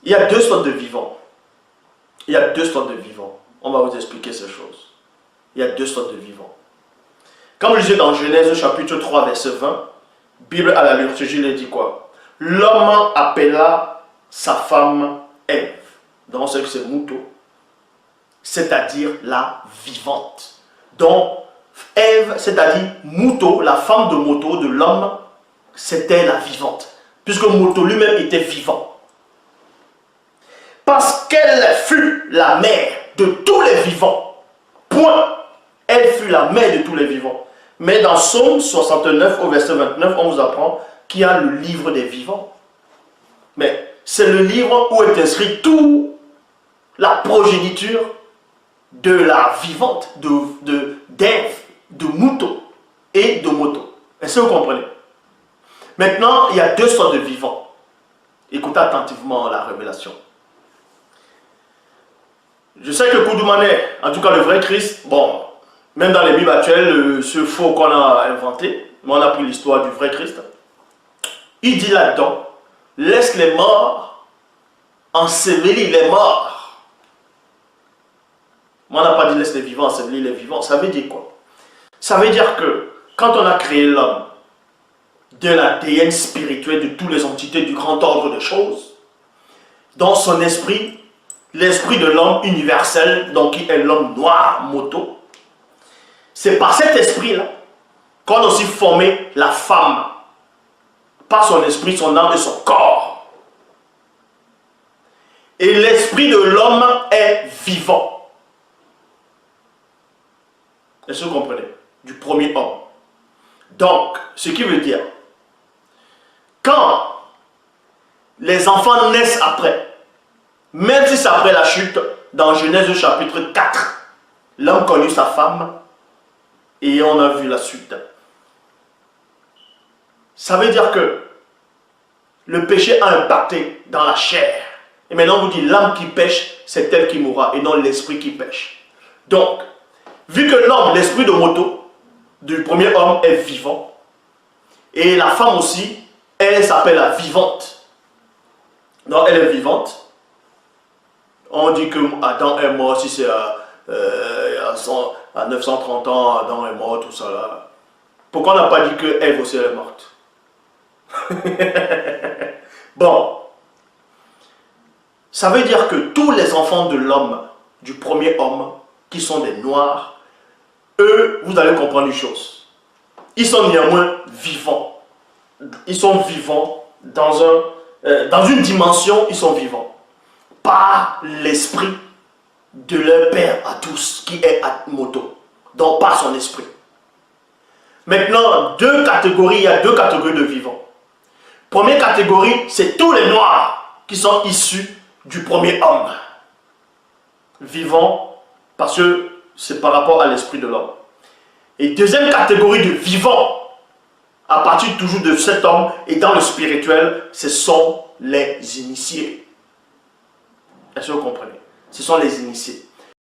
Il y a deux sortes de vivants. Il y a deux sortes de vivants. On va vous expliquer ces choses. Il y a deux sortes de vivants. Comme je disais dans Genèse chapitre 3, verset 20, Bible à la liturgie, il dit quoi? L'homme appela sa femme Ève. Donc c'est Mouto. C'est-à-dire la vivante. Donc Ève, c'est-à-dire Mouto, la femme de Moto, de l'homme, c'était la vivante. Puisque Moto lui-même était vivant. Parce qu'elle fut la mère de tous les vivants. Point. Elle fut la mère de tous les vivants. Mais dans Psaume 69, au verset 29, on vous apprend qu'il y a le livre des vivants. Mais c'est le livre où est inscrit toute la progéniture de la vivante, d'Ève, de Mouto et de Moto. Est-ce que vous comprenez? Maintenant, il y a deux sortes de vivants. Écoutez attentivement la révélation. Je sais que Koudoumane, en tout cas le vrai Christ, bon, même dans les Bibles actuelles, ce faux qu'on a inventé, mais on a pris l'histoire du vrai Christ, il dit là-dedans, laisse les morts ensevelir les morts. Mais on n'a pas dit laisse les vivants ensevelir les vivants. Ça veut dire quoi? Ça veut dire que quand on a créé l'homme de l'ADN spirituel de toutes les entités du grand ordre des choses, dans son esprit, l'esprit de l'homme universel, donc qui est l'homme noir, Moto, c'est par cet esprit-là qu'on a aussi formé la femme, par son esprit, son âme et son corps. Et l'esprit de l'homme est vivant. Est-ce que vous comprenez? Du premier homme. Donc, ce qui veut dire, quand les enfants naissent après, même si c'est après la chute, dans Genèse chapitre 4, l'homme connut sa femme et on a vu la suite. Ça veut dire que le péché a impacté dans la chair. Et maintenant on vous dit l'âme qui pêche, c'est elle qui mourra et non l'esprit qui pêche. Donc, vu que l'homme, l'esprit de Moto, du premier homme est vivant, et la femme aussi, elle s'appelle la vivante. Donc elle est vivante. On dit que Adam est mort si c'est à 930 ans, Adam est mort, tout ça là. Pourquoi on n'a pas dit que Ève aussi est morte? Bon, ça veut dire que tous les enfants de l'homme, du premier homme, qui sont des noirs, eux, vous allez comprendre une chose. Ils sont néanmoins vivants. Ils sont vivants dans une dimension, ils sont vivants. Par l'esprit de leur Père à tous, qui est Moto. Donc par son esprit. Maintenant, il y a deux catégories de vivants. Première catégorie, c'est tous les noirs qui sont issus du premier homme. Vivants, parce que c'est par rapport à l'esprit de l'homme. Et deuxième catégorie de vivants, à partir toujours de cet homme et dans le spirituel, ce sont les initiés. Est-ce que vous comprenez? Ce sont les initiés.